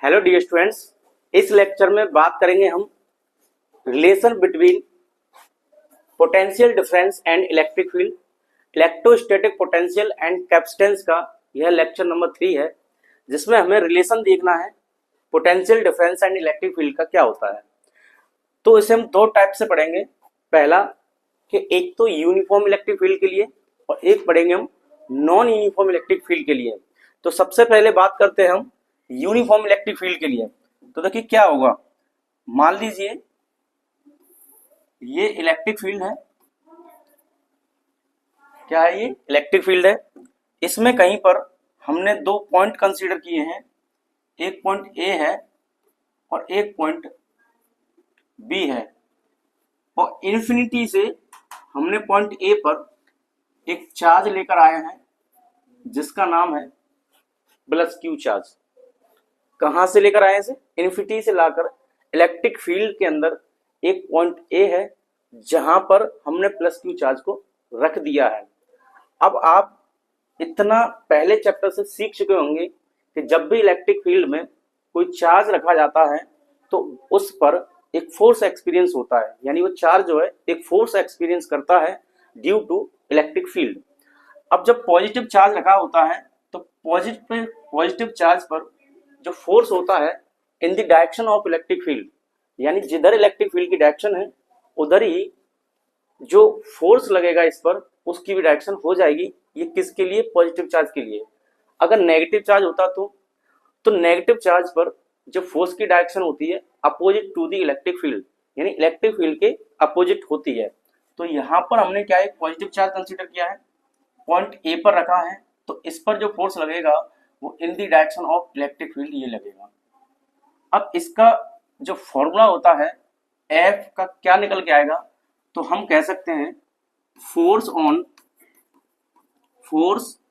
Hello dear students, इस lecture में बात करेंगे हम relation between potential difference and electric field, electrostatic potential and capacitance का। यह लेक्चर नंबर 3 है, जिसमें हमें रिलेशन देखना है potential difference and electric field का क्या होता है। तो इसे हम दो टाइप से पढ़ेंगे। पहला कि एक तो यूनिफॉर्म इलेक्ट्रिक फील्ड के लिए और एक पढ़ेंगे हम नॉन यूनिफॉर्म इलेक्ट्रिक फील्ड के लिए। तो सबसे पहले बात करते हैं हम यूनिफॉर्म इलेक्ट्रिक फील्ड के लिए। तो देखिए क्या होगा, मान लीजिए ये इलेक्ट्रिक फील्ड है। क्या है? ये इलेक्ट्रिक फील्ड है। इसमें कहीं पर हमने दो पॉइंट कंसीडर किए हैं, एक पॉइंट ए है और एक पॉइंट बी है। और इन्फिनिटी से हमने पॉइंट ए पर एक चार्ज लेकर आए हैं जिसका नाम है प्लस क्यू चार्ज। कहां से लेकर आए इसे? इन्फिनिटी से लाकर इलेक्ट्रिक फील्ड के अंदर एक पॉइंट ए है जहां पर हमने प्लस क्यू चार्ज को रख दिया है। अब आप इतना पहले चैप्टर से सीख चुके होंगे कि जब भी इलेक्ट्रिक फील्ड में कोई चार्ज रखा जाता है तो उस पर एक फोर्स एक्सपीरियंस होता है, यानी वो चार्ज जो है एक फोर्स एक्सपीरियंस करता है ड्यू टू इलेक्ट्रिक फील्ड। अब जब पॉजिटिव चार्ज रखा होता है तो पॉजिटिव चार्ज पर जो फोर्स होता है इन the direction of electric field, यानी जिधर इलेक्ट्रिक फील्ड की डायरेक्शन है उधर ही जो फोर्स लगेगा इस पर उसकी भी डायरेक्शन हो जाएगी। ये किसके लिए? पॉजिटिव चार्ज के लिए। अगर नेगेटिव चार्ज होता तो नेगेटिव चार्ज पर जो फोर्स की डायरेक्शन होती है opposite to the electric field, यानी इलेक्ट्रिक फील्ड के अपोजिट होती है। तो यहाँ पर हमने क्या है, पॉजिटिव चार्ज कंसीडर किया है, पॉइंट ए पर रखा है, तो इस पर जो फोर्स लगेगा वो इन the direction of electric field ये लगेगा। अब इसका जो फॉर्मूला होता है एफ का क्या निकल के आएगा, तो हम कह सकते हैं force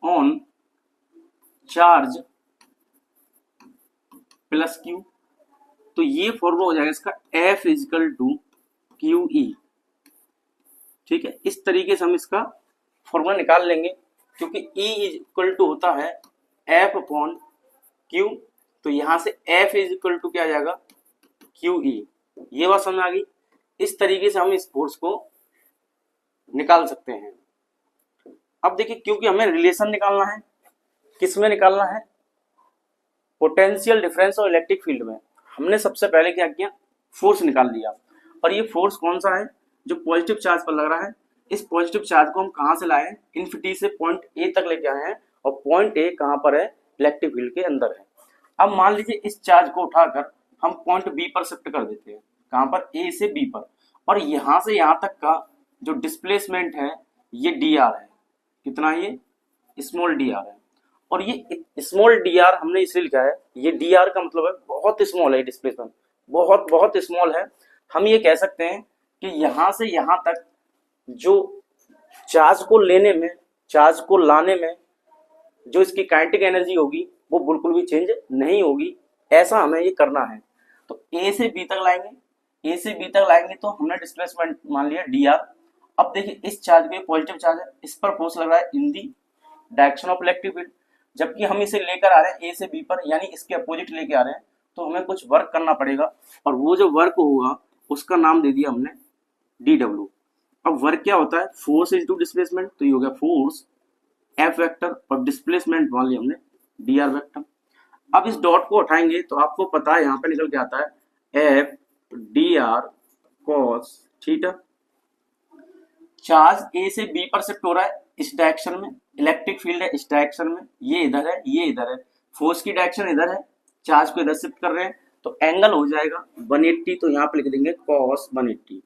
on charge plus Q. तो ये फॉर्मूला हो जाएगा इसका F equal to Q E. ठीक है, इस तरीके से हम इसका फॉर्मूला निकाल लेंगे, क्योंकि E इक्वल टू होता है एफ अपॉन क्यू। तो यहां से एफ इज इक्वल टू क्या आ जाएगा? Q E. ये बात समझ आ गई। इस तरीके से हम इस फोर्स को निकाल सकते हैं। अब देखिए, क्योंकि हमें रिलेशन निकालना है, किस में निकालना है? पोटेंशियल डिफरेंस और इलेक्ट्रिक फील्ड में। हमने सबसे पहले क्या किया, फोर्स निकाल लिया। और ये फोर्स कौन सा है? जो पॉजिटिव चार्ज पर लग रहा है। इस पॉजिटिव चार्ज को हम कहां से लाए? इन्फिनिटी से पॉइंट ए तक लेके आए हैं, और पॉइंट ए कहां पर है? इलेक्ट्रिक फील्ड के अंदर है। अब मान लीजिए इस चार्ज को उठाकर हम पॉइंट बी पर शिफ्ट कर देते हैं। कहां पर? ए से बी पर। और यहां से यहां तक का जो डिस्प्लेसमेंट है ये डी आर है। कितना? ये स्मॉल डी आर है। और ये स्मॉल डी आर हमने इसलिए लिखा है, ये डी आर का मतलब है बहुत स्मॉल है, डिस्प्लेसमेंट बहुत बहुत स्मॉल है। हम ये कह सकते हैं कि यहां से यहां तक जो चार्ज को लेने में, चार्ज को लाने में जो इसकी काइनेटिक एनर्जी होगी वो बिल्कुल भी चेंज नहीं होगी। ऐसा हमें ये करना है। तो ए से बी तक लाएंगे, ए से बी तक लाएंगे तो हमने डिस्प्लेसमेंट मान लिया डी आर। अब देखिए इस चार्ज पे पॉजिटिव चार्ज है, इस पर फोर्स लग रहा है in the direction of electric field, जबकि हम इसे लेकर आ रहे हैं ए से बी पर, यानी इसके अपोजिट लेके आ रहे हैं। तो हमें कुछ वर्क करना पड़ेगा, और वो जो वर्क होगा उसका नाम दे दिया हमने डी डब्ल्यू। अब वर्क क्या होता है? Force into displacement. तो ये हो गया फोर्स एफ वेक्टर, और डिस्प्लेसमेंट मान लिया हमने डी आर वेक्टर। अब इस डॉट को उठाएंगे तो आपको पता है यहाँ पे निकल के आता है F D R cos theta. Charge A से बी पर शिफ्ट हो रहा है इस डायरेक्शन में, इलेक्ट्रिक फील्ड है इस डायरेक्शन में, ये इधर है ये इधर है, फोर्स की डायरेक्शन इधर है, चार्ज को इधर शिफ्ट कर रहे हैं, तो एंगल हो जाएगा 180। तो यहाँ पे लिख देंगे कॉस 180।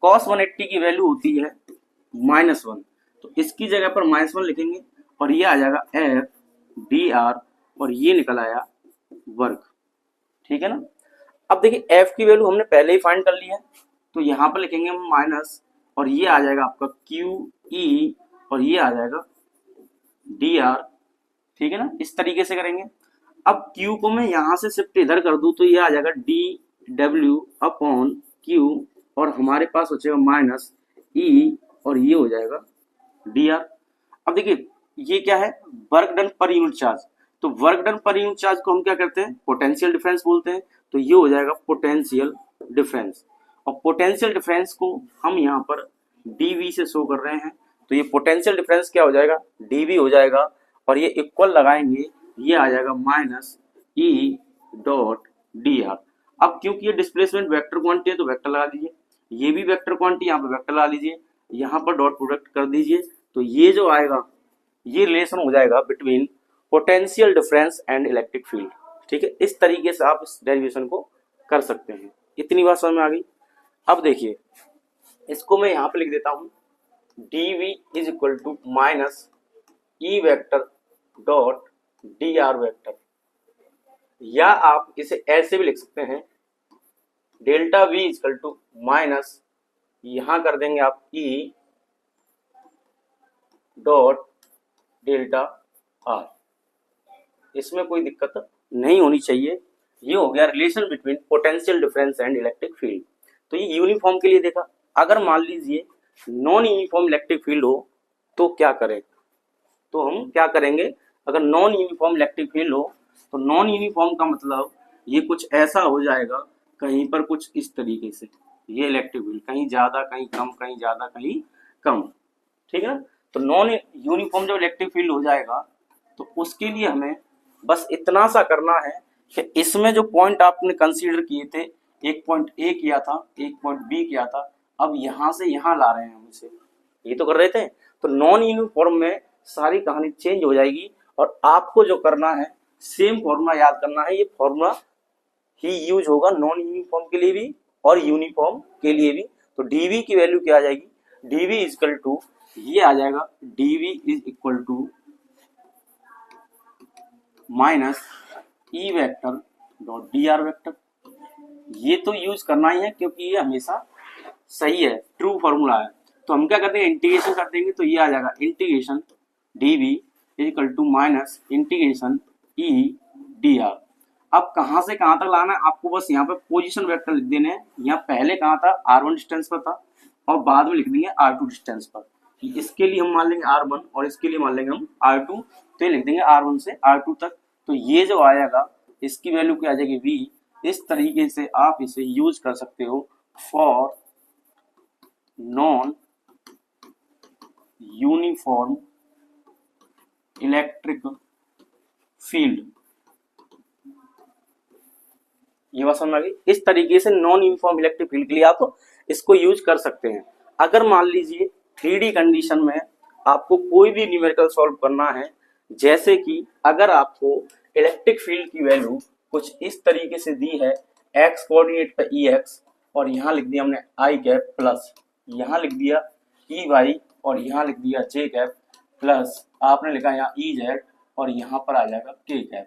कॉस 180 की वैल्यू होती है -1, तो इसकी जगह पर -1 लिखेंगे, और ये आ जाएगा एफ डी आर, और ये निकल आया वर्क। ठीक है ना। अब देखिए एफ की वैल्यू हमने पहले ही फाइंड कर ली है, तो यहाँ पर लिखेंगे हम माइनस, और ये आ जाएगा आपका क्यू ई, और ये आ जाएगा डी आर। ठीक है ना, इस तरीके से करेंगे। अब क्यू को मैं यहां से शिफ्ट इधर कर दूं तो ये आ जाएगा डी डब्ल्यू अपॉन क्यू, और हमारे पास हो जाएगा माइनस ई, और ये हो जाएगा डी आर। अब देखिए ये क्या है? Work done per unit charge. तो work done per unit charge को हम क्या करते हैं, पोटेंशियल डिफरेंस बोलते हैं। तो ये हो जाएगा पोटेंशियल डिफरेंस, और पोटेंशियल डिफरेंस को हम यहाँ पर dV से शो कर रहे हैं। तो ये पोटेंशियल डिफरेंस क्या हो जाएगा, dV हो जाएगा, और ये इक्वल लगाएंगे, ये आ जाएगा माइनस E डॉट dr। अब क्योंकि ये डिस्प्लेसमेंट वेक्टर क्वांटिटी है तो वेक्टर लगा दीजिए, ये भी वेक्टर क्वांटिटी, यहाँ पे वेक्टर लगा लीजिए, यहाँ पर डॉट प्रोडक्ट कर दीजिए। तो ये जो आएगा ये रिलेशन हो जाएगा between potential difference and electric field. ठीक है, इस तरीके से आप इस डेरिवेशन को कर सकते हैं। इतनी बात समझ में आ गई। अब देखिए इसको मैं यहाँ पे लिख देता हूँ, dV is equal to minus E vector dot D R vector, या आप इसे ऐसे भी लिख सकते हैं, delta V is equal to minus यहाँ कर देंगे आप E डॉट डेल्टा R। इसमें कोई दिक्कत नहीं होनी चाहिए। ये हो गया relation between potential difference and electric field. तो ये यूनिफॉर्म के लिए देखा। अगर मान लीजिए नॉन यूनिफॉर्म इलेक्ट्रिक फील्ड हो तो क्या करें, तो हम क्या करेंगे, अगर नॉन यूनिफॉर्म इलेक्ट्रिक फील्ड हो तो नॉन यूनिफॉर्म का मतलब ये कुछ ऐसा हो जाएगा, कहीं पर कुछ इस तरीके से, ये इलेक्ट्रिक फील्ड कहीं ज्यादा कहीं कम, कहीं ज्यादा कहीं कम। ठीक है ना, तो नॉन यूनिफॉर्म जब इलेक्ट्रिक फील्ड हो जाएगा तो उसके लिए हमें बस इतना सा करना है कि इसमें जो पॉइंट आपने कंसीडर किए थे, एक पॉइंट ए किया था, एक पॉइंट बी किया था, अब यहां से यहां ला रहे हैं हम इसे, ये तो कर रहे थे। तो नॉन यूनिफॉर्म में सारी कहानी चेंज हो जाएगी, और आपको जो करना है सेम फॉर्मूला याद करना है। ये फॉर्मूला ही यूज होगा नॉन यूनिफॉर्म के लिए भी और यूनिफॉर्म के लिए भी। तो dV की वैल्यू क्या आ जाएगी, dV इज इक्वल टू, ये आ जाएगा dV is equal to minus E vector dot D R vector. ये तो यूज करना ही है क्योंकि ये हमेशा सही है, ट्रू फॉर्मूला है। तो हम क्या करते हैं, इंटीग्रेशन कर देंगे, तो ये आ जाएगा integration dV is equal to minus integration E D R. अब कहां से कहां तक लाना है आपको, बस यहाँ पे पोजीशन वेक्टर लिख देने हैं। यहाँ पहले कहाँ था, r1 डिस्टेंस पर था, और बाद में लिख देंगे r2 डिस्टेंस पर। इसके लिए हम मान लेंगे r1 और इसके लिए मान लेंगे हम r2, तो ये लिख देंगे r1 से r2 तक। तो ये जो आएगा इसकी वैल्यू क्या आ जाएगी v। इस तरीके से आप इसे यूज कर सकते हो for non uniform electric field. ये बात समझ आ गई। इस तरीके से नॉन यूनिफॉर्म इलेक्ट्रिक फील्ड के लिए आप इसको यूज कर सकते हैं। अगर मान लीजिए 3D कंडीशन में आपको कोई भी न्यूमेरिकल सॉल्व करना है, जैसे कि अगर आपको इलेक्ट्रिक फील्ड की वैल्यू कुछ इस तरीके से दी है, x कोऑर्डिनेट पे Ex, और यहाँ लिख दिया हमने i कैप प्लस, यहाँ लिख दिया Ey, और यहाँ लिख दिया j कैप प्लस, आपने लिखा यहाँ Ez, और यहाँ पर आ जाएगा k कैप।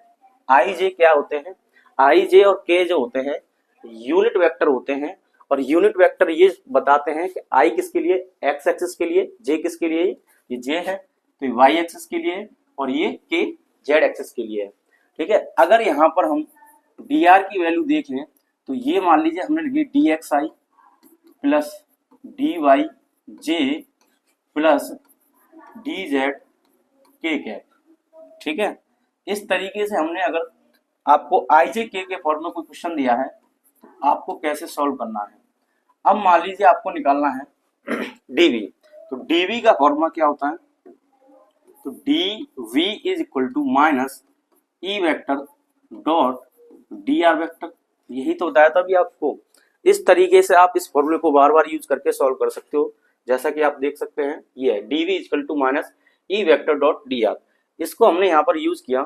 i j क्या होते हैं, i j और k जो होते हैं यूनिट वेक्टर होते हैं, और यूनिट वेक्टर ये बताते हैं कि i किसके लिए, x एक्सिस के लिए, j किसके लिए, ये j है, तो y एक्सिस के लिए, और ये k z एक्सिस के लिए है। ठीक है, अगर यहाँ पर हम dr की वैल्यू देख लें तो ये मान लीजिए हमने लिखी dxi plus dyj plus dz k cap. ठीक है, इस तरीके से हमने, अगर आपको i j k के फॉर्म में कोई क्वेश्चन दिया है आपको कैसे सॉल्व करना है। अब मान लीजिए आपको निकालना है dv, तो dv का फॉर्मूला क्या होता है, तो dv is equal to minus E vector dot D R vector. यही तो बताया था अभी आपको। इस तरीके से आप इस फॉर्मूले को बार बार यूज करके सॉल्व कर सकते हो। जैसा कि आप देख सकते हैं ये है dv is equal to minus E vector dot D R. इसको हमने यहाँ पर यूज किया,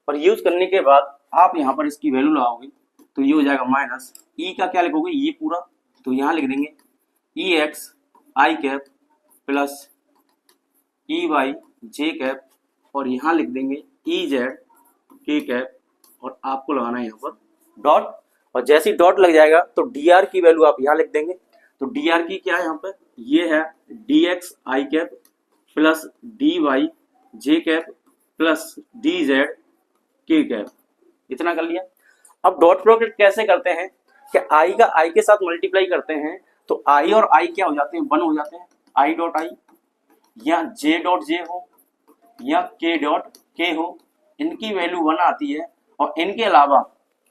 और यूज करने के बाद आप यहाँ पर इसकी वैल्यू लगाओगे तो ये हो जाएगा माइनस ई का क्या लिखोगे, ये पूरा, तो यहाँ लिख देंगे ई एक्स आई कैप प्लस ई वाई जे कैप, और यहाँ लिख देंगे ई जेड के कैप, और आपको लगाना है यहाँ पर डॉट, और जैसे ही डॉट लग जाएगा तो डी आर की वैल्यू आप यहाँ लिख देंगे। तो डी आर की क्या है यहाँ पर, ये है डी एक्स आई कैप प्लस डी वाई जे कैप प्लस डी जेड के कैप। इतना कर लिया। अब डॉट प्रोडक्ट कैसे करते हैं कि आई का आई के साथ मल्टीप्लाई करते हैं, तो आई और आई क्या हो जाते हैं, 1 हो जाते हैं। आई डॉट आई, या जे डॉट जे हो, या के डॉट के हो, इनकी वैल्यू 1 आती है, और इनके अलावा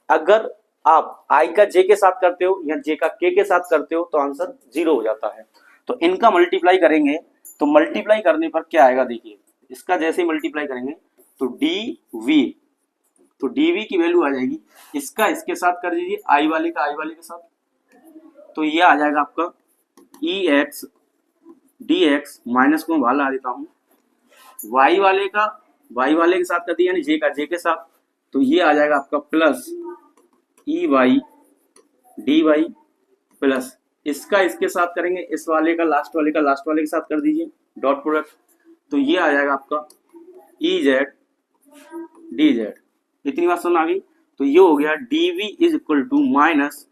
अगर आप आई का जे के साथ करते हो या जे का के साथ करते हो तो आंसर 0 हो जाता है। तो इनका मल्टीप्लाई करेंगे तो मल्टीप्लाई करने पर क्या आएगा, देखिए इसका जैसे ही मल्टीप्लाई करेंगे तो डी वी, तो डीवी की वैल्यू आ जाएगी, इसका इसके साथ कर दीजिए, आई वाले का आई वाले के साथ, तो ये आ जाएगा आपका ई एक्स डी एक्स, माइनस को मैं बाहर ला देता हूँ, वाई वाले का वाई वाले के साथ कर दिया, यानी जे का जे के साथ, तो ये आ जाएगा आपका plus E Y D Y, plus इसका इसके साथ करेंगे, इस वाले का लास्ट वाले का लास्ट वाले के साथ कर दीजिए, डॉट प्रोडक्ट, तो ये आ जाएगा आपका ई जेड डी जेड। इतनी बात समझ आ गई। तो ये हो गया D V is equal to minus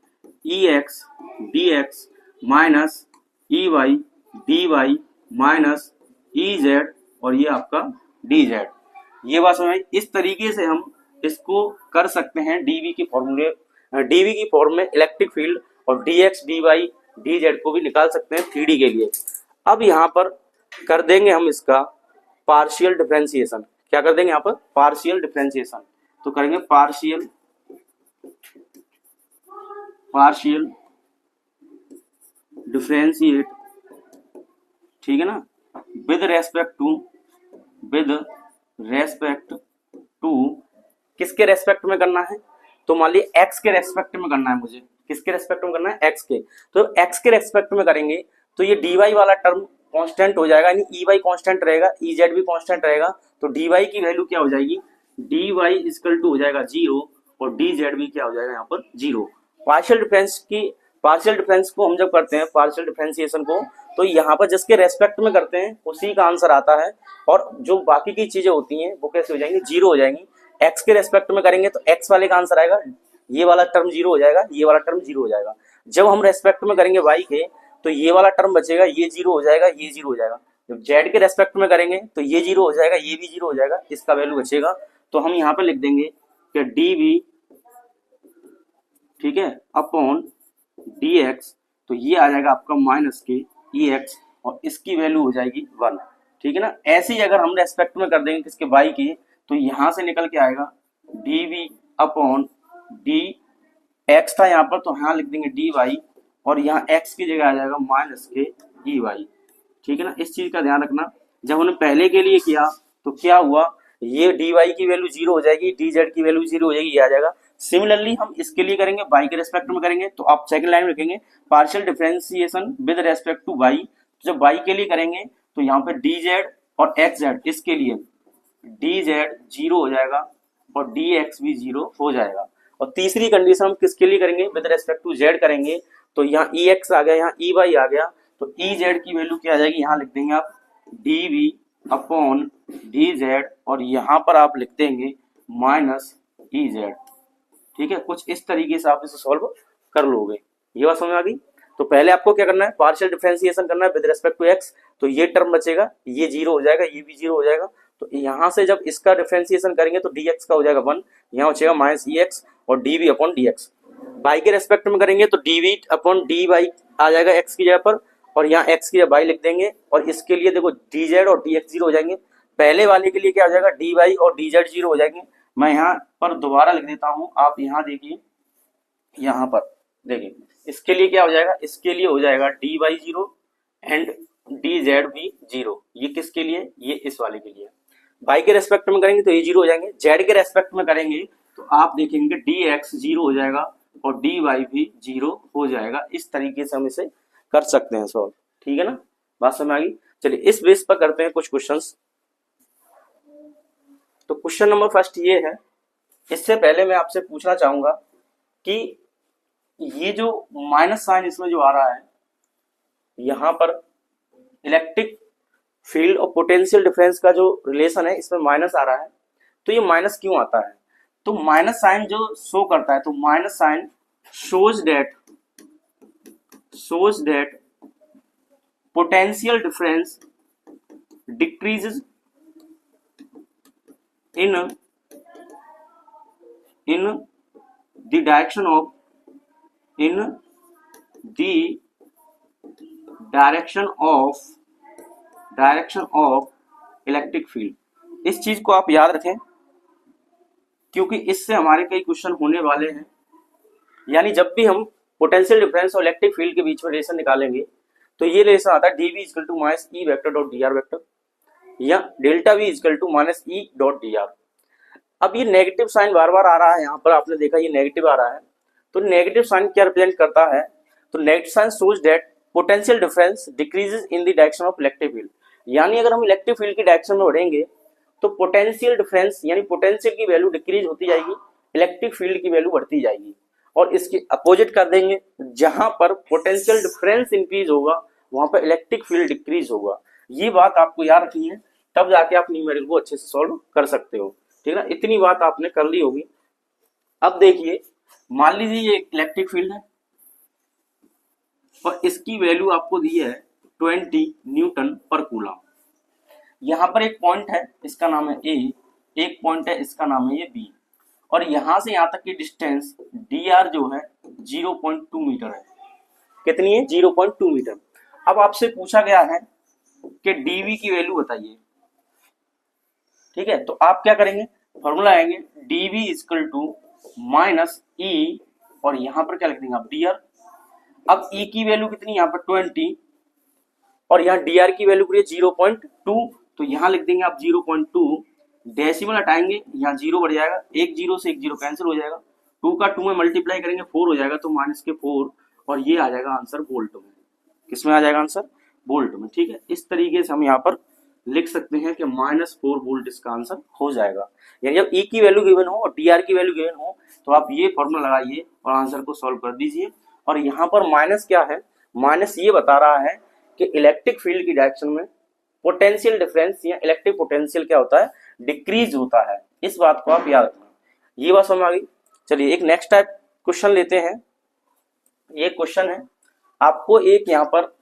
E X D X minus E Y D Y minus E Z, और ये आपका डी जेड। ये बात समझ आई। इस तरीके से हम इसको कर सकते हैं डीवी के फॉर्मूले, डीवी की फॉर्म में इलेक्ट्रिक फील्ड, और D X D Y D Z को भी निकाल सकते हैं 3D के लिए। अब यहाँ पर कर देंगे हम इसका पार्शियल डिफरेंशिएशन। क्या कर देंगे यहाँ पर, पार्शियल डिफरेंशिएशन। तो करेंगे पार्शियल डिफरेंशिएट, ठीक है ना, विद रेस्पेक्ट टू किसके रेस्पेक्ट में करना है, तो मान लीजिए एक्स के रेस्पेक्ट में करना है मुझे, किसके रेस्पेक्ट में करना है, एक्स के, तो एक्स के रेस्पेक्ट में करेंगे तो ये डी वाई वाला टर्म कांस्टेंट हो जाएगा, यानी ई वाई कांस्टेंट रहेगा, ई जेड भी कांस्टेंट रहेगा, तो डी वाई की वैल्यू क्या हो जाएगी, डी वाई इक्वल टू हो जाएगा 0, और डी जेड भी क्या हो जाएगा यहाँ पर 0। पार्शियल डिफरेंस को हम जब करते हैं पार्शियल डिफरेंशिएशन को, तो यहाँ पर जिसके रेस्पेक्ट में करते हैं उसी का आंसर आता है, और जो बाकी की चीजें होती हैं वो कैसे हो जाएंगी, 0 हो जाएंगी। एक्स के रेस्पेक्ट में करेंगे तो एक्स वाले का आंसर आएगा, ये वाला टर्म 0 हो जाएगा, ये वाला टर्म 0 हो जाएगा। जब हम रेस्पेक्ट में करेंगे वाई के तो ये वाला टर्म बचेगा, ये 0 हो जाएगा, ये 0 हो जाएगा। जब जेड के रेस्पेक्ट में करेंगे तो ये 0 हो जाएगा, ये भी 0 हो जाएगा, इसका वैल्यू बचेगा। तो हम यहाँ पर लिख देंगे कि डी वी, ठीक है, अपॉन डी एक्स, तो ये आ जाएगा आपका माइनस के ई एक्स, और इसकी वैल्यू हो जाएगी 1, ठीक है ना। ऐसे ही अगर हम रेस्पेक्ट में कर देंगे किसके, वाई के, तो यहाँ से निकल के आएगा D V upon D X था यहाँ पर, तो यहाँ लिख देंगे डी वाई, और यहाँ एक्स की जगह आ जाएगा माइनस के ई वाई, ठीक है ना। इस चीज का ध्यान रखना, जब हमने पहले के लिए किया तो क्या हुआ, ये डी वाई की वैल्यू 0 हो जाएगी, डी जेड की वैल्यू 0 हो जाएगी, ये आ जाएगा। सिमिलरली हम इसके लिए करेंगे, वाई के रेस्पेक्ट में करेंगे, तो आप सेकंड लाइन में लिखेंगे partial differentiation with respect to Y. जब वाई के लिए करेंगे तो यहाँ पे डी जेड और एक्स जेड, इसके लिए डी जेड 0 हो जाएगा और डी एक्स भी 0 हो जाएगा। और तीसरी कंडीशन हम किसके लिए करेंगे, विद रेस्पेक्ट टू जेड करेंगे, तो यहाँ ई एक्स आ गया, यहाँ ई वाई आ गया, तो ई जेड की वैल्यू क्या आ जाएगी, यहाँ लिख देंगे आप D V upon D Z, और यहाँ पर आप लिख देंगे माइनस ई जेड, ठीक है। कुछ इस तरीके से आप इसे सॉल्व कर लोगे। ये बात समझ आ गई। तो पहले आपको क्या करना है, पार्शियल डिफरेंशिएशन करना है विद रेस्पेक्ट टू एक्स, तो ये टर्म बचेगा, ये 0 हो जाएगा, ये भी 0 हो जाएगा। तो यहाँ से जब इसका डिफरेंशिएशन करेंगे तो डी एक्स का हो जाएगा 1, यहाँ बचेगा माइनस ई एक्स और D V upon D X. Y के रेस्पेक्ट में करेंगे तो D V upon D Y आ जाएगा एक्स की जगह पर, और यहाँ एक्स की जगह वाई लिख देंगे, और इसके लिए देखो डी जेड और डी एक्स 0 हो जाएंगे। पहले वाले के लिए क्या हो जाएगा, डी वाई और डी जेड 0 हो जाएंगे। मैं यहाँ पर दोबारा लिख देता हूँ, आप यहाँ देखिए, यहाँ पर देखिए इसके लिए क्या हो जाएगा, इसके लिए हो जाएगा D Y 0 and D Z भी 0। ये किसके लिए, ये इस वाले के लिए। वाई के रेस्पेक्ट में करेंगे तो ये 0 हो जाएंगे, जेड के रेस्पेक्ट में करेंगे तो आप देखेंगे डी एक्स 0 हो जाएगा और डी वाई भी 0 हो जाएगा। इस तरीके से हम इसे कर सकते हैं सॉल्व, ठीक है ना, बात समझ आ गई। चलिए इस बेस पर करते हैं कुछ क्वेश्चंस। तो क्वेश्चन नंबर फर्स्ट ये है। इससे पहले मैं आपसे पूछना चाहूंगा कि ये जो माइनस साइन इसमें जो आ रहा है, यहां पर इलेक्ट्रिक फील्ड और पोटेंशियल डिफरेंस का जो रिलेशन है इसमें माइनस आ रहा है, तो ये माइनस क्यों आता है, तो माइनस साइन जो शो करता है, तो minus sign shows that potential difference decreases in the direction of electric field. इस चीज को आप याद रखें क्योंकि इससे हमारे कई क्वेश्चन होने वाले हैं। यानी जब भी हम पोटेंशियल डिफरेंस और इलेक्ट्रिक फील्ड के बीच में रिलेशन निकालेंगे तो ये रिलेशन आता है dv equal to minus E vector dot D R vector या delta v equal to minus E dot D R. अब ये नेगेटिव साइन बार बार आ रहा है, यहाँ पर आपने देखा ये नेगेटिव आ रहा है, तो नेगेटिव साइन क्या रिप्रेजेंट करता है, तो negative sign shows that potential difference decreases in the direction of electric field. यानी अगर हम इलेक्ट्रिक फील्ड की डायरेक्शन में बढ़ेंगे तो पोटेंशियल डिफरेंस यानी पोटेंशियल की वैल्यू डिक्रीज होती जाएगी, इलेक्ट्रिक फील्ड की वैल्यू बढ़ती जाएगी। और इसके अपोजिट कर देंगे, जहां पर पोटेंशियल डिफरेंस इंक्रीज होगा वहां पर इलेक्ट्रिक फील्ड डिक्रीज होगा। ये बात आपको याद रखनी है, तब जाके आप न्यूमेरिकल को अच्छे से सॉल्व कर सकते हो। ठीक है ना, इतनी बात आपने कर ली होगी। अब देखिए, मान लीजिए ये इलेक्ट्रिक फील्ड है और इसकी वैल्यू आपको दी है 20 न्यूटन पर कूलम। यहाँ पर एक पॉइंट है, इसका नाम है ए, एक पॉइंट है, इसका नाम है ये बी, और यहां से यहां तक की डिस्टेंस dr जो है 0.2 मीटर है। कितनी है? 0.2 मीटर। अब आपसे पूछा गया है कि dv की वैल्यू बताइए। ठीक है, तो आप क्या करेंगे, फॉर्मूला आएंगे dv इक्वल टू माइनस ई, और यहां पर क्या लिख देंगे आप dr। अब e की वैल्यू कितनी, यहाँ पर 20, और यहाँ dr की वैल्यू 0.2, तो यहाँ लिख देंगे आप 0.2, डेसिमल हटाएंगे, यहाँ 0 बढ़ जाएगा, एक 0 से एक 0 कैंसिल हो जाएगा, 2 का 2 में मल्टीप्लाई करेंगे 4 हो जाएगा, तो माइनस के 4, और ये आ जाएगा आंसर वोल्ट में। किसमें आ जाएगा आंसर? वोल्ट में। ठीक है, इस तरीके से हम यहाँ पर लिख सकते हैं कि -4 वोल्ट इसका आंसर हो जाएगा। यानी जब E की वैल्यू गिवन हो और DR की वैल्यू गिवन हो तो आप ये फॉर्मूला लगाइए और आंसर को सॉल्व कर दीजिए। और यहाँ पर माइनस क्या है, माइनस ये बता रहा है कि इलेक्ट्रिक फील्ड की डायरेक्शन में पोटेंशियल डिफरेंस या इलेक्ट्रिक पोटेंशियल क्या होता है, डिक्रीज होता है। इस बात को आप याद रखना। ये बात समझ आ गई। चलिए एक नेक्स्ट टाइप क्वेश्चन लेते हैं। ये क्वेश्चन है, आपको एक यहाँ पर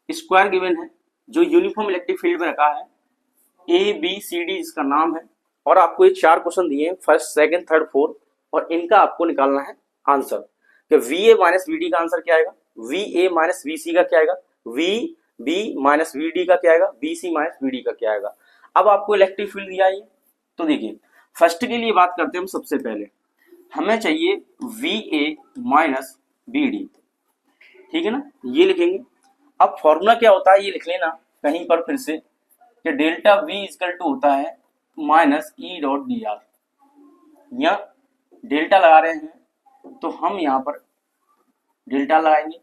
स्क्वायर गिवन है जो यूनिफॉर्म इलेक्ट्रिक फील्ड में रखा है, ABCD इसका नाम है, और आपको ये 4 क्वेश्चन दिए हैं, फर्स्ट, सेकंड, थर्ड, फोर्थ, और इनका आपको निकालना है आंसर कि VA माइनस VD का आंसर क्या आएगा, VA माइनस VC का क्या आएगा, VB माइनस VD का क्या आएगा, BC माइनस VD का क्या आएगा। अब आपको इलेक्ट्रिक फील्ड दिया है, तो देखिए फर्स्ट के लिए बात करते हैं हम। सबसे पहले हमें चाहिए VA माइनस BD, ठीक है ना, ये लिखेंगे। अब फॉर्मूला क्या होता है ये लिख लेना कहीं पर फिर से, कि डेल्टा V इक्वल टू होता है minus E dot D are, या डेल्टा लगा रहे हैं तो हम यहाँ पर डेल्टा लगाएंगे।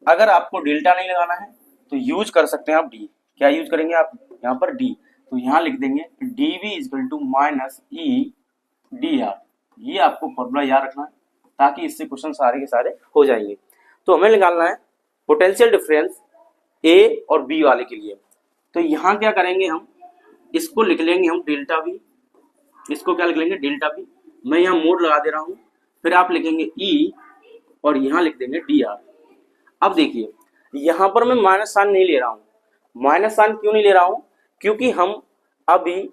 अगर आपको डेल्टा नहीं लगाना है तो यूज कर सकते हैं आप D। क्या यूज करेंगे आप यहाँ पर D, तो यहाँ लिख देंगे dV equal to minus E D R. ये आपको फॉर्मूला याद रखना है ताकि इससे क्वेश्चन सारे के सारे हो जाएंगे। तो हमें निकालना है पोटेंशियल डिफरेंस A और B वाले के लिए। तो यहाँ क्या करेंगे, हम इसको लिख लेंगे हम डेल्टा V, इसको क्या लिख लेंगे डेल्टा V। मैं यहाँ मोड लगा दे रहा हूँ, फिर आप लिखेंगे E और यहाँ लिख देंगे DR। अब देखिए यहाँ पर मैं माइनस साइन नहीं ले रहा हूँ। माइनस साइन क्यों नहीं ले रहा हूँ, क्योंकि हम अभी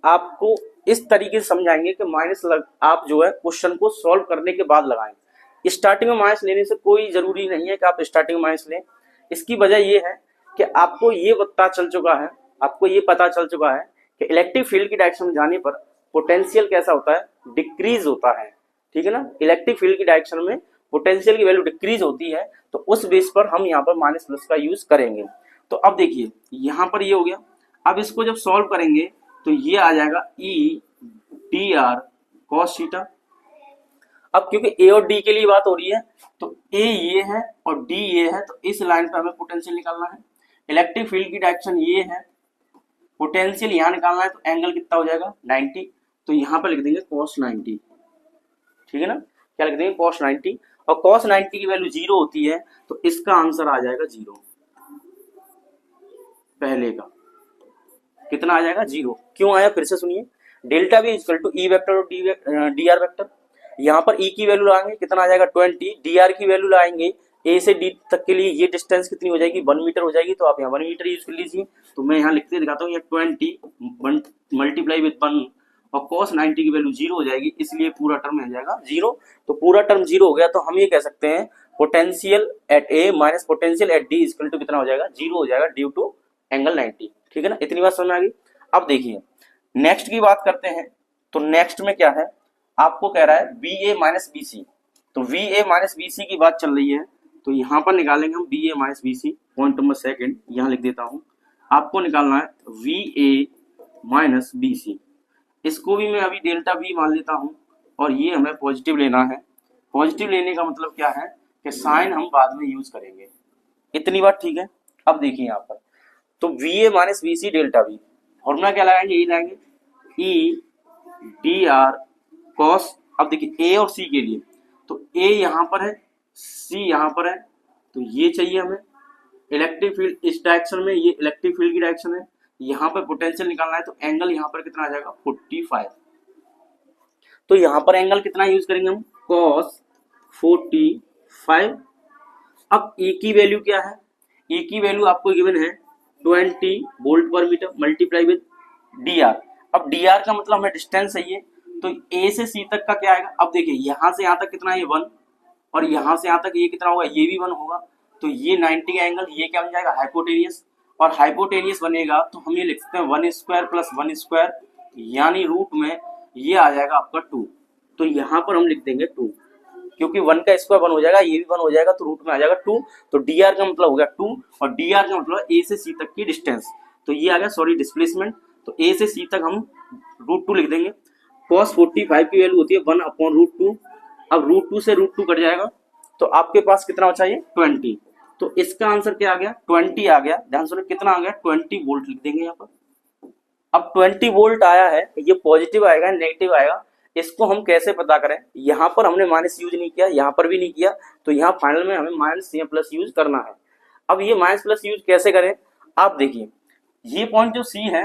आपको इस तरीके से समझाएंगे कि माइनस आप जो है क्वेश्चन को सॉल्व करने के बाद लगाएं। स्टार्टिंग में माइनस लेने से कोई जरूरी नहीं है कि आप स्टार्टिंग में माइनस लें। इसकी वजह ये है कि आपको ये पता चल चुका है, कि इलेक्ट्रिक फील्ड की डायरेक्शन में जाने पर पोटेंशियल कैसा होता है, डिक्रीज होता है। ठीक है ना, इलेक्ट्रिक फील्ड की डायरेक्शन में पोटेंशियल की वैल्यू डिक्रीज होती है, तो उस बेस पर हम यहाँ पर माइनस प्लस का यूज करेंगे। तो अब देखिए यहाँ पर ये हो गया। अब इसको जब सॉल्व करेंगे तो ये आ जाएगा E DR cos थीटा। अब क्योंकि A और D के लिए बात हो रही है तो A ये है और D ये है, तो इस लाइन पे हमें पोटेंशियल निकालना है। इलेक्ट्रिक फील्ड की डायरेक्शन ये है, पोटेंशियल यहाँ निकालना है, तो एंगल कितना हो जाएगा 90, तो यहाँ पर लिख देंगे cos 90। ठीक है ना, क्या लिख देंगे cos 90, और cos 90 की वैल्यू 0 होती है, तो इसका आंसर आ जाएगा 0। पहले का कितना आ जाएगा 0। क्यों आया फिर से सुनिए, delta V equal to E vector और DR वेक्टर। यहाँ पर E की वैल्यू लगाएंगे, कितना आ जाएगा 20, DR की वैल्यू लगाएंगे A से D तक के लिए, ये डिस्टेंस कितनी हो जाएगी 1 मीटर हो जाएगी, तो आप यहाँ 1 मीटर यूज कर लीजिए। तो मैं यहाँ लिखते दिखाता हूँ, ये 20 मल्टीप्लाई विद 1, और cos 90 की वैल्यू 0 हो जाएगी, इसलिए पूरा टर्म आ जाएगा 0। तो पूरा टर्म 0 हो गया, तो हम ये कह सकते हैं potential at A minus potential at D equal to कितना हो जाएगा 0 हो जाएगा, ड्यू टू एंगल 90। ठीक है ना, इतनी बात समझ में आ गई। अब देखिए नेक्स्ट की बात करते हैं। तो नेक्स्ट में क्या है, आपको कह रहा है B A minus B C, तो V A minus B C की बात चल रही है, तो यहाँ पर निकालेंगे हम B A minus B C. Point number second यहाँ लिख देता हूँ, आपको निकालना है V A minus B C. इसको भी मैं अभी डेल्टा वी मान लेता हूँ, और ये हमें पॉजिटिव लेना है। पॉजिटिव लेने का मतलब क्या है कि साइन हम बाद में यूज करेंगे। इतनी बात ठीक है। अब देखिए यहाँ पर, तो V A minus B C delta V, formula क्या लगाएंगे, यही लगाएंगे ई डी आर कॉस। अब देखिए ए और सी के लिए, तो ए यहाँ पर है, सी यहाँ पर है, तो ये चाहिए हमें इलेक्ट्रिक फील्ड इस डायरेक्शन में, ये इलेक्ट्रिक फील्ड की डायरेक्शन है। यहाँ पर पोटेंशियल निकालना है, तो एंगल यहाँ पर कितना आ जाएगा 45। तो यहाँ पर एंगल कितना यूज करेंगे हम, cos 45। अब E की वैल्यू क्या है, E की वैल्यू आपको गिवन है 20 वोल्ट पर मीटर मल्टीप्लाई विद dr। अब dr का मतलब हमें डिस्टेंस चाहिए, तो A से C तक का क्या आएगा। अब देखिए यहाँ से यहाँ तक कितना है 1, और यहाँ से यहाँ तक ये कितना होगा, ये भी 1 होगा, तो ये 90 का एंगल, ये क्या बन जाएगा हाइपोटेनियस। और हाइपोटेनियस बनेगा तो हम ये लिख सकते हैं 1 स्क्वायर प्लस 1 स्क्वायर, यानी रूट में ये आ जाएगा आपका 2। तो यहाँ पर हम लिख देंगे 2, क्योंकि 1 का स्क्वायर 1 हो जाएगा, ये भी 1 हो जाएगा, तो रूट में आ जाएगा 2। तो dr का मतलब हो गया 2, और dr का मतलब a से c तक की डिस्टेंस, तो ये आ गया सॉरी डिस्प्लेसमेंट। तो a से c तक हम √2 लिख देंगे। cos 45 की वैल्यू होती है 1/√2। अब √2 से √2 कट जाएगा, तो आपके पास कितना बचा ये 20। तो इसका आंसर क्या आ गया 20 आ गया। ध्यान सुनो कितना आ गया 20 वोल्ट लिख देंगे यहाँ पर। अब 20 वोल्ट आया है, ये पॉजिटिव आएगा नेगेटिव आएगा, इसको हम कैसे पता करें। यहाँ पर हमने माइनस यूज नहीं किया, यहाँ पर भी नहीं किया, तो यहाँ फाइनल में हमें माइनस या प्लस यूज करना है। अब ये माइनस प्लस यूज कैसे करें, आप देखिए ये पॉइंट जो सी है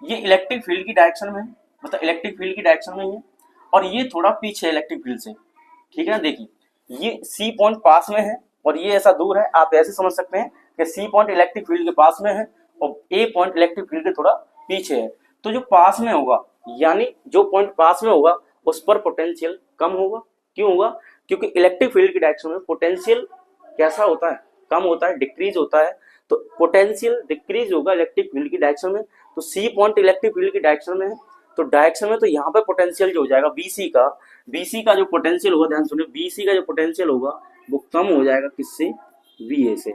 ये इलेक्ट्रिक फील्ड की डायरेक्शन में है, मतलब इलेक्ट्रिक फील्ड की डायरेक्शन में ही है, और ये थोड़ा पीछे है इलेक्ट्रिक फील्ड से, ठीक है ना। देखिए ये सी पॉइंट पास में है और ये ऐसा दूर है, आप ऐसे समझ सकते हैं कि सी पॉइंट इलेक्ट्रिक फील्ड के पास में है और ए पॉइंट इलेक्ट्रिक फील्ड के थोड़ा पीछे है। तो जो पास में होगा, यानी जो पॉइंट पास में होगा उस पर पोटेंशियल कम होगा। क्यों होगा, क्योंकि इलेक्ट्रिक फील्ड की डायरेक्शन में पोटेंशियल कैसा होता है, कम होता है, डिक्रीज होता है। तो पोटेंशियल डिक्रीज होगा इलेक्ट्रिक फील्ड की डायरेक्शन में, तो सी पॉइंट इलेक्ट्रिक फील्ड की डायरेक्शन में है, तो डायरेक्शन में तो यहाँ पे पोटेंशियल जो हो जाएगा बीसी का जो पोटेंशियल होगा, ध्यान सुनिए, बीसी का जो पोटेंशियल होगा वो कम हो जाएगा किससे, वीए से।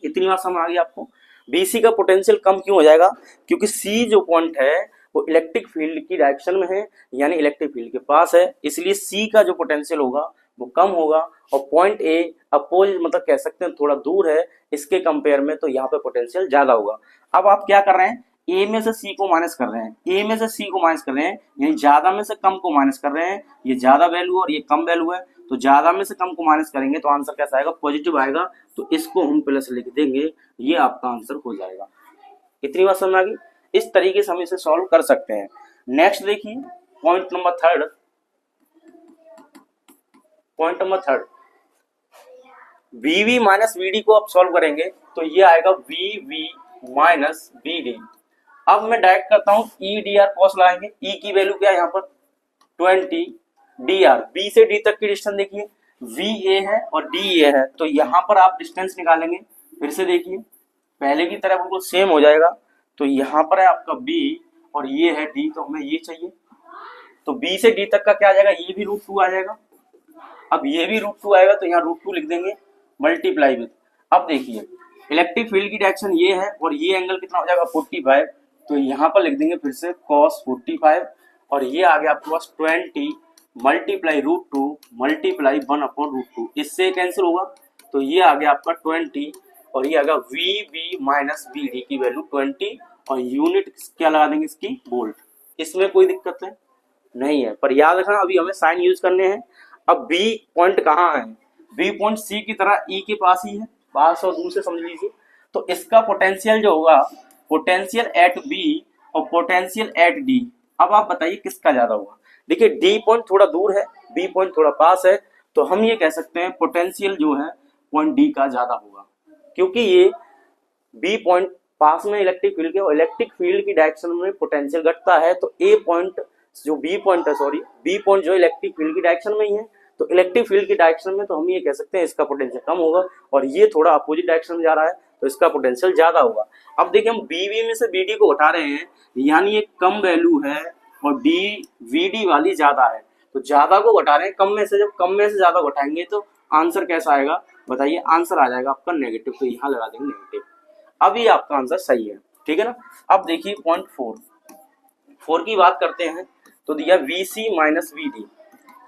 इतनी बात समझ आ गई आपको। बीसी का पोटेंशियल कम क्यों हो जाएगा, क्योंकि सी जो पॉइंट है वो इलेक्ट्रिक फील्ड की डायरेक्शन में है, यानी इलेक्ट्रिक फील्ड के पास है, इसलिए सी का जो पोटेंशियल होगा वो कम होगा। और पॉइंट ए अपोजिट मतलब कह सकते हैं थोड़ा दूर है इसके कंपेयर में, तो यहाँ पे पोटेंशियल ज्यादा होगा। अब आप क्या कर रहे हैं, ए में से सी को माइनस कर रहे हैं, ए में से सी को माइनस कर रहे हैं, यानी ज्यादा में से कम को माइनस कर रहे हैं। ये ज्यादा वैल्यू और ये कम वैल्यू है, तो ज्यादा में से कम को माइनस करेंगे तो आंसर कैसा आएगा, पॉजिटिव आएगा। तो इसको हम प्लस लिख देंगे, ये आपका आंसर हो जाएगा। इतनी बात समझ आ गई। इस तरीके से हम इसे सॉल्व कर सकते हैं। नेक्स्ट देखिए point number third, VV minus VD को आप सॉल्व करेंगे तो ये आएगा VV माइनस BD। अब मैं डायरेक्ट करता हूं EDR कॉस लगाएंगे, E की वैल्यू क्या है यहाँ पर 20, DR B से D तक की डिस्टेंस देखिए VA है और DA है, तो यहाँ पर आप डिस्टेंस निकालेंगे। फिर से देखिए पहले की तरह बिल्कुल सेम हो जाएगा, तो यहाँ पर है आपका B और ये है D, तो हमें ये चाहिए, तो B से D तक का क्या आ जाएगा, ये भी √2 आ जाएगा। अब ये भी √2 आएगा, तो यहाँ √2 लिख देंगे मल्टीप्लाई विद। अब देखिए इलेक्ट्रिक फील्ड की डायरेक्शन ये है और ये एंगल कितना हो जाएगा 45, तो यहाँ पर लिख देंगे फिर से cos 45, और ये आ गया आपके पास 20 मल्टीप्लाई √2 मल्टीप्लाई 1/√2, इससे कैंसिल होगा, तो ये आ गया आपका 20 और ये आ गया VV माइनस BD की वैल्यू 20, और यूनिट क्या लगा देंगे इसकी, वोल्ट। इसमें कोई दिक्कत है नहीं है, पर याद रखना अभी हमें साइन यूज करने हैं। अब B पॉइंट कहाँ है, B पॉइंट C की तरह E के पास ही है, पास और दूर से समझ लीजिए। तो इसका पोटेंशियल जो होगा, पोटेंशियल एट B और पोटेंशियल एट D, अब आप बताइए किसका ज्यादा होगा। देखिए D पॉइंट थोड़ा दूर है, B पॉइंट थोड़ा पास है, तो हम ये कह सकते हैं पोटेंशियल जो है पॉइंट D का ज्यादा होगा, क्योंकि ये B पॉइंट पास में इलेक्ट्रिक फील्ड के, और इलेक्ट्रिक फील्ड की डायरेक्शन में पोटेंशियल घटता है, तो A पॉइंट जो B पॉइंट है, सॉरी B पॉइंट जो इलेक्ट्रिक फील्ड की डायरेक्शन में ही है, तो इलेक्ट्रिक फील्ड की डायरेक्शन में तो हम ये कह सकते हैं इसका पोटेंशियल कम होगा, और ये थोड़ा अपोजिट डायरेक्शन में जा रहा है तो इसका पोटेंशियल ज्यादा होगा। अब देखिए हम BV में से BD को हटा रहे हैं, यानी ये कम वैल्यू है और VD वाली ज्यादा है, तो ज्यादा को घटा रहे हैं कम में से, जब कम में से ज्यादा घटाएंगे तो आंसर कैसा आएगा बताइए, आंसर आ जाएगा आपका नेगेटिव, तो यहाँ लगा देंगे नेगेटिव। अब ये आपका आंसर सही है, ठीक है ना। अब देखिए पॉइंट 4 की बात करते हैं, तो दिया VC माइनस VD।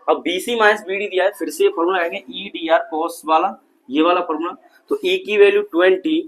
अब BC माइनस BD दिया है, फिर से फॉर्मूला आएंगे EDR cos वाला, ये वाला फॉर्मूला। तो E की वैल्यू 20,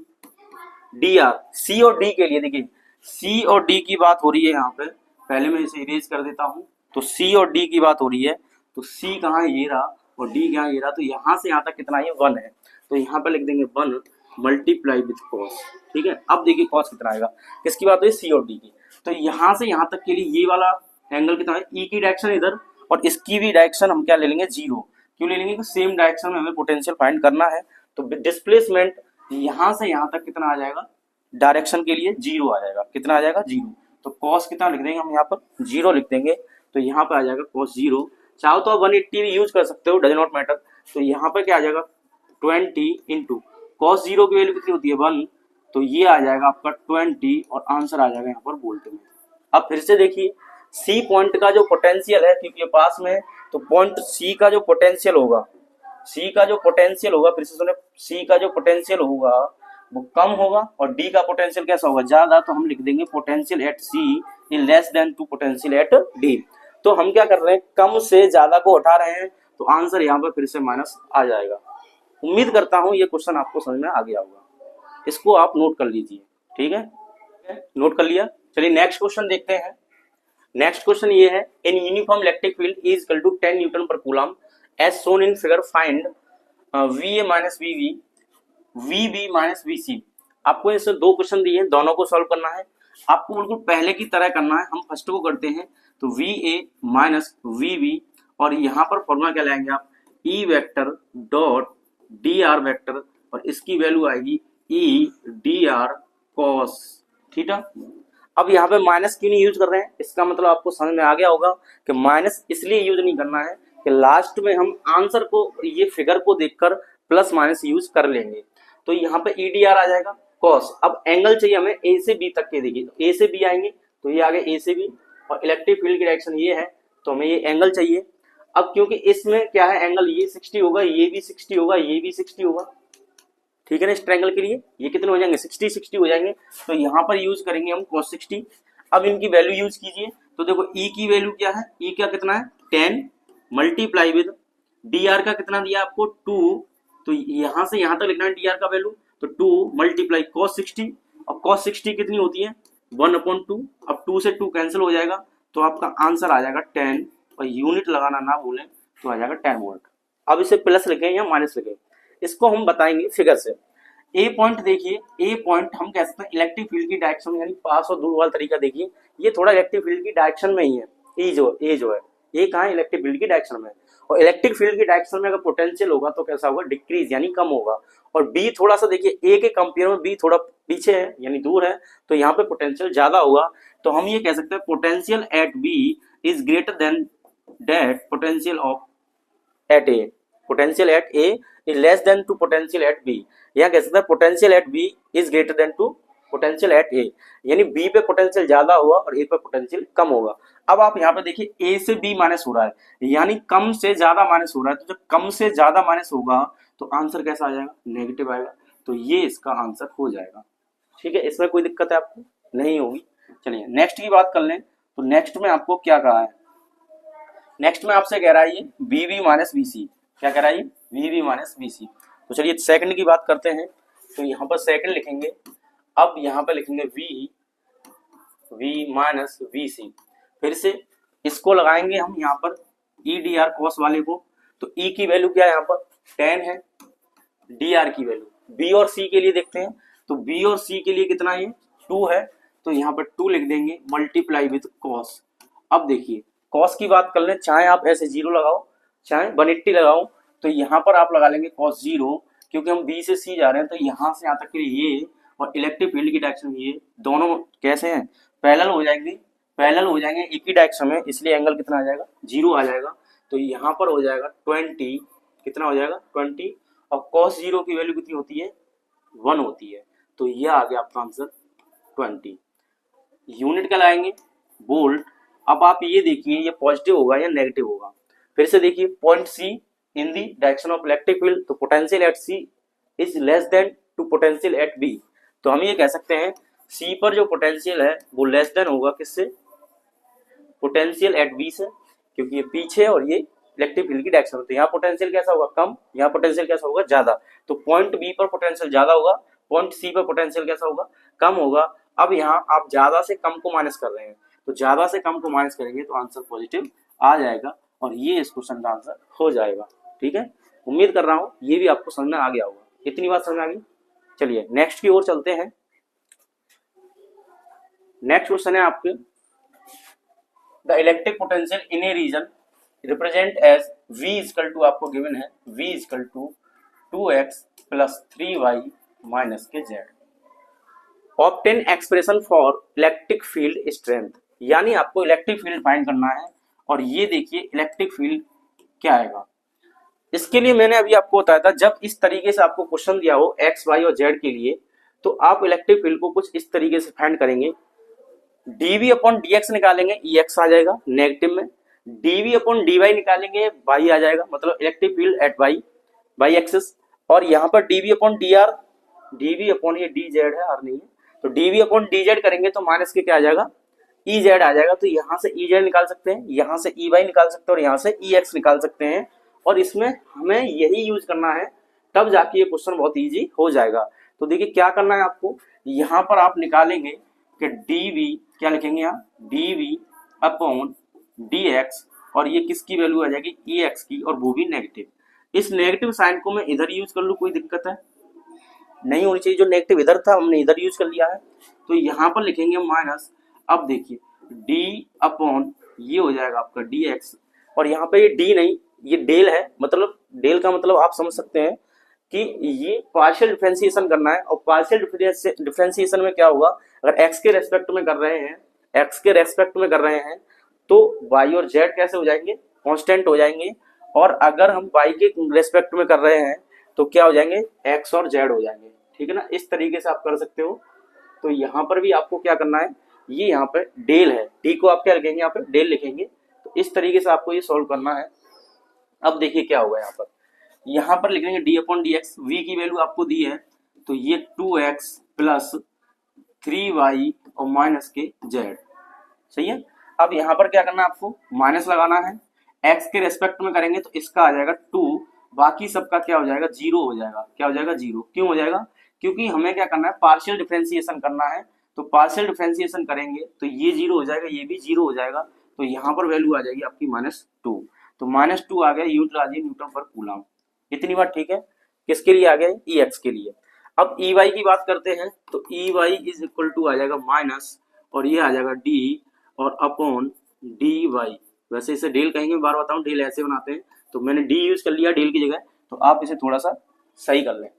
DR C और D के लिए देखिए, C और D की बात हो रही है यहाँ पे, पहले मैं इसे इरेज कर देता हूँ। तो C और D की बात हो रही है, तो C कहाँ है, ये रहा, और D कहाँ ये रहा, तो यहाँ से यहाँ तक कितना है 1 है, तो यहाँ पे लिख देंगे 1 मल्टीप्लाई विथ कॉस, ठीक है। अब देखिए कॉस कितना आएगा, किसकी बात हुई, C और D की। तो यहाँ से यहाँ तक के लिए ये वाला एंगल कितना है, E की डायरेक्शन इधर और इसकी भी डायरेक्शन हम क्या ले लेंगे, 0। क्यों ले लेंगे, सेम डायरेक्शन में हमें पोटेंशियल फाइंड करना है। तो डिस्प्लेसमेंट यहाँ से यहाँ तक कितना आ जाएगा, डायरेक्शन के लिए 0 आ जाएगा, कितना आ जाएगा 0। तो कॉस कितना लिख देंगे हम यहाँ पर, 0 लिख देंगे, तो यहाँ पे आ जाएगा कॉस 0। चाहो तो आप 180 भी यूज कर सकते हो, डज नॉट मैटर। तो यहाँ पर क्या आ जाएगा 20 इंटू कॉस 0 की वैल्यू कितनी होती है 1, तो ये आ जाएगा आपका 20 और आंसर आ जाएगा यहाँ पर वोल्ट में। अब फिर से देखिए सी पॉइंट का जो पोटेंशियल है, क्योंकि ये पास में है, तो पॉइंट सी का जो पोटेंशियल होगा, सी का जो पोटेंशियल होगा, फिर से सुने, सी का जो पोटेंशियल होगा वो कम होगा और डी का पोटेंशियल कैसा होगा, ज्यादा। तो हम लिख देंगे potential at C is less than to potential at D. तो हम क्या कर रहे हैं, कम से ज्यादा को हटा रहे हैं, तो आंसर यहाँ पर फिर से माइनस आ जाएगा। उम्मीद करता हूँ ये क्वेश्चन आपको समझ में आ गया होगा, इसको आप नोट कर लीजिए, ठीक है, नोट कर लिया। चलिए नेक्स्ट क्वेश्चन देखते हैं। नेक्स्ट क्वेश्चन ये है, in uniform electric field is equal to 10 newton per coulomb as shown in figure, find VA minus VB, VB minus VC। आपको इससे 2 क्वेश्चन दिए हैं, दोनों को सॉल्व करना है। आपको बिल्कुल पहले की तरह करना है, हम फर्स्ट को करते हैं। तो VA माइनस VB और यहाँ पर फॉर्मूला क्या लाएंगे आप, E vector dot DR vector, और इसकी वैल्यू आएगी EDR cos थीटा। अब यहाँ पे माइनस क्यों नहीं यूज कर रहे हैं, इसका मतलब आपको समझ में आ गया होगा कि माइनस इसलिए यूज नहीं करना है कि लास्ट में हम आंसर को, ये फिगर को देखकर प्लस माइनस यूज कर लेंगे। तो यहाँ पे EDR आ जाएगा cos। अब एंगल चाहिए हमें A से B तक के, देखिए तो A से B आएंगे, तो ये आ गया A से B, और इलेक्ट्रिक फील्ड की डायरेक्शन ये है, तो हमें ये एंगल चाहिए। अब क्योंकि इसमें क्या है, एंगल ये 60 होगा, ये भी 60 होगा, ये भी 60 होगा, ठीक है ना। इस ट्रायंगल के लिए ये कितने हो जाएंगे, 60 हो जाएंगे, तो यहाँ पर यूज करेंगे हम cos 60। अब इनकी वैल्यू यूज कीजिए, तो देखो E की वैल्यू क्या है, E का कितना है 10 मल्टीप्लाई विद DR का कितना दिया आपको 2, तो यहाँ से यहाँ तक लिखना है DR का वैल्यू, तो 2 मल्टीप्लाई cos 60, और cos 60 कितनी होती है 1/2। अब 2 से 2 कैंसिल हो जाएगा, तो आपका आंसर आ जाएगा 10, और यूनिट लगाना ना भूलें, तो आ जाएगा 10 वोल्ट। अब इसे प्लस लिखें या माइनस लिखें, इसको हम बताएंगे फिगर से। ए पॉइंट देखिए, ए पॉइंट हम कह सकते हैं इलेक्ट्रिक फील्ड की डायरेक्शन, यानी पास और दूर वाला तरीका देखिए, ये थोड़ा इलेक्ट्रिक फील्ड की डायरेक्शन में ही है। ए जो है ये कहाँ है, इलेक्ट्रिक फील्ड की डायरेक्शन में। और इलेक्ट्रिक फील्ड की डायरेक्शन में अगर पोटेंशियल होगा तो कैसा होगा, डिक्रीज यानी कम होगा। और बी थोड़ा सा देखिए, ए के कंपेयर में बी थोड़ा पीछे है यानी दूर है, तो यहाँ पे पोटेंशियल ज्यादा होगा। तो हम ये कह सकते हैं potential at B is greater than that potential of at A, potential at A is less than to potential at B. यहाँ कह सकते हैं potential at B is greater than to potential at A, यानी B पे potential ज्यादा होगा और ए पे पोटेंशियल कम होगा। अब आप यहाँ पे देखिए ए से बी माइनस हो रहा है, यानी कम से ज्यादा माइनस हो रहा है, तो जब कम से ज्यादा माइनस होगा तो आंसर कैसा आ जाएगा, नेगेटिव आएगा। तो ये इसका आंसर हो जाएगा, ठीक है, इसमें कोई दिक्कत है आपको नहीं होगी। चलिए नेक्स्ट की बात कर लें, तो नेक्स्ट में आपको क्या कहा है, नेक्स्ट में आपसे कह रहा है ये VB माइनस VC, क्या कह रहा है ये VB माइनस VC। तो चलिए सेकंड की बात करते हैं, तो यहाँ पर सेकंड लिखेंगे। अब यहाँ पर लिखेंगे V माइनस VC, फिर से इसको लगाएंगे हम यहाँ पर EDR cos वाले को। तो E की वैल्यू क्या है यहाँ पर 10 है, DR की वैल्यू B और C के लिए देखते हैं, तो B और C के लिए कितना है 2 है, तो यहाँ पर 2 लिख देंगे मल्टीप्लाई विद cos। अब देखिए cos की बात कर लें, चाहे आप ऐसे 0 लगाओ चाहे 180 लगाओ, तो यहाँ पर आप लगा लेंगे cos 0, क्योंकि हम B से C जा रहे हैं, तो यहाँ से यहाँ तक के लिए ये और इलेक्ट्रिक फील्ड की डायरेक्शन ये दोनों कैसे हैं, पैरेलल हो जाएंगे एक ही डायरेक्शन में, इसलिए एंगल कितना आ जाएगा 0 आ जाएगा। तो यहाँ पर हो जाएगा 20, कितना हो जाएगा 20, और cos 0 की वैल्यू कितनी होती है 1 होती है, तो यह आ गया आपका आंसर 20। यूनिट क्या लाएंगे, वोल्ट, अब आप ये देखिए ये पॉजिटिव होगा या नेगेटिव होगा। फिर से देखिए point C in the direction of electric field, तो potential at C is less than to potential at B. तो हम ये कह सकते हैं सी पर जो पोटेंशियल है वो लेस देन होगा किससे, पोटेंशियल एट बी से, क्योंकि ये पीछे और ये इलेक्ट्रिक फील्ड की डायरेक्शन होती है। यहाँ पोटेंशियल कैसा होगा, कम, यहाँ पोटेंशियल कैसा होगा, ज्यादा। तो पॉइंट बी पर पोटेंशियल ज्यादा होगा, पॉइंट सी पर पोटेंशियल कैसा होगा, कम होगा। अब यहाँ आप ज्यादा से कम को माइनस कर रहे हैं, तो ज्यादा से कम को माइनस करेंगे तो आंसर पॉजिटिव आ जाएगा और ये इस क्वेश्चन का आंसर हो जाएगा। ठीक है, उम्मीद कर रहा हूँ ये भी आपको समझ में आ गया होगा। इतनी बात समझ में आ गई। चलिए नेक्स्ट की ओर चलते हैं। नेक्स्ट क्वेश्चन है आपके, the electric potential in a region represent as V equal to, आपको गिवन है V equal to 2x plus 3y minus K z। Obtain expression for electric field strength, यानी आपको इलेक्ट्रिक फील्ड फाइंड करना है। और ये देखिए इलेक्ट्रिक फील्ड क्या आएगा। इसके लिए मैंने अभी आपको बताया था, जब इस तरीके से आपको क्वेश्चन दिया हो x, y और z के लिए, तो आप इलेक्ट्रिक फील्ड को कुछ इस तरीके से फाइंड करेंगे। dv अपॉन dx निकालेंगे, ex आ जाएगा नेगेटिव में। dv अपॉन dy निकालेंगे, y आ जाएगा, मतलब electric field at y axis. और यहाँ पर dv upon dr, dv upon ये dz है, r नहीं है, तो dv अपॉन dz करेंगे तो माइनस के क्या आ जाएगा, ez आ जाएगा। तो यहाँ से ez निकाल सकते हैं, यहाँ से ey निकाल सकते हैं और यहाँ से ex निकाल सकते हैं। और इसमें हमें यही यूज करना है, तब जाके ये क्वेश्चन बहुत इजी हो जाएगा। तो देखिए क्या करना है आपको, यहाँ पर आप निकालेंगे कि dv क्या लिखेंगे, यहाँ dv अपॉन dx, और ये किसकी वैल्यू आ जाएगी, ex की, और वो भी नेगेटिव। इस नेगेटिव साइन को मैं इधर यूज कर लूँ, कोई दिक्कत है नहीं होनी चाहिए। जो नेगेटिव इधर था हमने इधर यूज कर लिया है, तो यहाँ पर लिखेंगे माइनस। अब देखिए d अपॉन ये हो जाएगा आपका dx, और यहाँ पे ये d नहीं, ये डेल है, मतलब डेल का मतलब आप समझ सकते हैं कि ये पार्शियल डिफरेंशिएशन करना है। और पार्शियल डिफरेंशिएशन में क्या होगा, अगर x के रेस्पेक्ट में कर रहे हैं, x के रेस्पेक्ट में कर रहे हैं, तो y और z कैसे हो जाएंगे, कांस्टेंट हो जाएंगे। और अगर हम y के रेस्पेक्ट में कर रहे हैं तो क्या हो जाएंगे, x और z हो जाएंगे। ठीक है ना, इस तरीके से आप कर सकते हो। तो यहाँ पर भी आपको क्या करना है, ये यहाँ पे डेल है, d को आप क्या लिखेंगे, यहाँ पे डेल लिखेंगे। तो इस तरीके से आपको ये सॉल्व करना है। अब देखिए क्या होगा, यहाँ पर लिखेंगे d अपॉन dx, v की वैल्यू आपको दी है, तो ये 2x प्लस 3y और माइनस के z। सही है। अब यहाँ पर क्या करना है, आपको माइनस लगाना है, x के रेस्पेक्ट में करेंगे तो इसका आ जाएगा 2, बाकी सबका क्या हो जाएगा, 0 हो जाएगा। क्या हो जाएगा, 0। क्यों हो जाएगा, क्योंकि हमें क्या करना है, पार्शियल डिफरेंशिएशन करना है। तो पार्शियल डिफरेंशिएशन करेंगे तो ये 0 हो जाएगा, ये भी 0 हो जाएगा। तो यहाँ पर वैल्यू आ जाएगी आपकी -2। तो -2 आ गया यूनिट राजी न्यूटन पर कूलम। इतनी बात ठीक है। किसके लिए आ गया, ex के लिए। अब ey की बात करते हैं, तो ey इज इक्वल टू आ जाएगा माइनस, और ये आ जाएगा d और अपॉन dy। वैसे इसे डेल कहेंगे, बार बताऊं डेल ऐसे बनाते हैं, तो मैंने d यूज कर लिया डेल की जगह, तो आप इसे थोड़ा सा सही कर लें।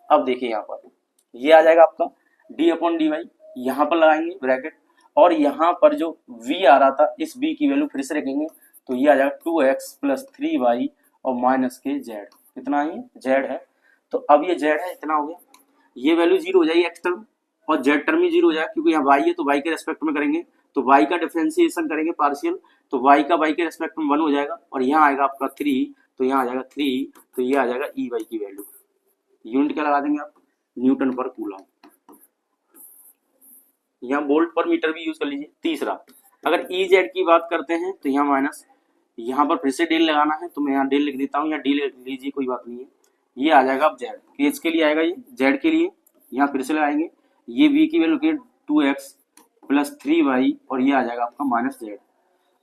अब देखिए यहाँ पर ये आ जाएगा आपका d अपॉन dy, यहाँ पर लगाएंगे ब्रैकेट, और यहाँ पर जो v आ रहा था इस v की वैल्यू फिर से रखेंगे, तो ये आ जाएगा 2x प्लस 3y और माइनस के z। कितना है, z है। तो अब ये z है, इतना हो गया, ये वैल्यू 0 हो जाएगी x टर्म, और z टर्म ही 0 हो जाएगा, क्योंकि यहाँ y है तो y के रेस्पेक्ट में करेंगे, तो y का डिफरेंशिएशन करेंगे पार्शियल, तो y का y के रेस्पेक्ट में 1 हो जाएगा, और यहाँ आएगा आपका 3, तो यहाँ आ जाएगा 3, तो ये आ जाएगा ey की वैल्यू। यूनिट क्या लगा देंगे आप, न्यूटन पर कूलम। यहाँ वोल्ट पर मीटर भी यूज कर लीजिए। तीसरा, अगर EZ की बात करते हैं तो यहाँ माइनस, यहाँ पर फिर से डेल लगाना है, तो मैं यहाँ डेल लिख देता हूँ, यहाँ डी लिख लीजिए, कोई बात नहीं है। ये आ जाएगा अब Z, केस के लिए आएगा, ये Z के लिए यहाँ फिर से लगाएंगे, ये V की वैल्यू 2x प्लस 3y, और ये आ जाएगा आपका -z।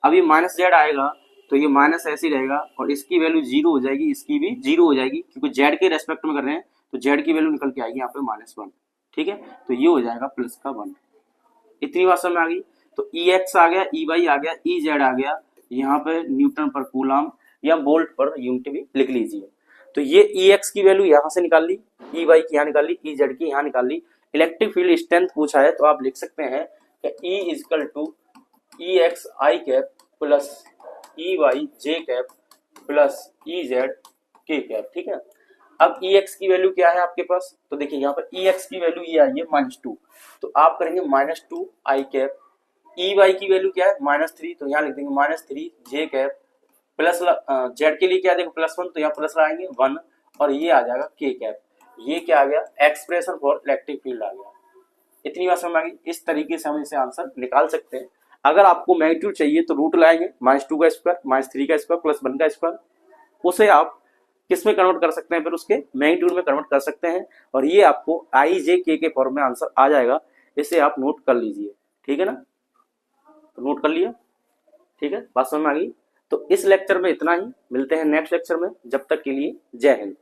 अब ये -z आएगा तो ये माइनस ऐसे ही रहेगा, और इसकी वैल्यू 0 हो जाएगी, इसकी भी 0 हो जाएगी, क्योंकि z के रेस्पेक्ट में कर रहे हैं, तो z की वैल्यू निकल के आएगी यहाँ पे -1। ठीक है, तो ये हो जाएगा प्लस का 1। इतनी बात समझ में आ गई। तो ex आ गया, ey आ गया, ez आ गया, यहाँ पे न्यूटन पर कूलम या वोल्ट पर यूनिट भी लिख लीजिए। तो ये ex की वैल्यू यहाँ से निकाल ली, ey की यहाँ निकाल ली, ez की यहाँ निकाल ली। इलेक्ट्रिक फील्ड स्ट्रेंथ पूछा है, तो आप लिख सकते हैं कि E equal to ex i cap plus ey j cap plus ez k cap. ठीक है। अब ex की वैल्यू क्या है आपके पास, तो देखिए यहाँ पर ex की वैल्यू ये आई है -2, तो आप करेंगे -2 i कैप ई वाई की वैल्यू क्या है -3, तो यहाँ लिख देंगे -3 जे कैप प्लस जेड के लिए क्या देखो +1, तो यहाँ प्लस लगाएंगे 1 और ये आ जाएगा के कैप। ये क्या आ गया एक्सप्रेशन फॉर इलेक्ट्रिक फील्ड आ गया। इतनी बात समझ आ गई। इस तरीके से हम इसे आंसर निकाल सकते हैं। अगर आपको मैग्नीट्यूड चाहिए तो रूट लाएंगे -2 का स्क्वायर -3 का स्क्वायर +1 का स्क्वायर, उसे आप किस में कन्वर्ट कर सकते हैं, फिर उसके मैग्नीट्यूड में कन्वर्ट कर सकते हैं और ये आपको आई जे के फॉर्म में आंसर आ जाएगा। इसे आप नोट कर लीजिए, ठीक है ना, तो नोट कर लिया, ठीक है, बात समझ में आ गई। तो इस लेक्चर में इतना ही, मिलते हैं नेक्स्ट लेक्चर में, जब तक के लिए जय हिंद।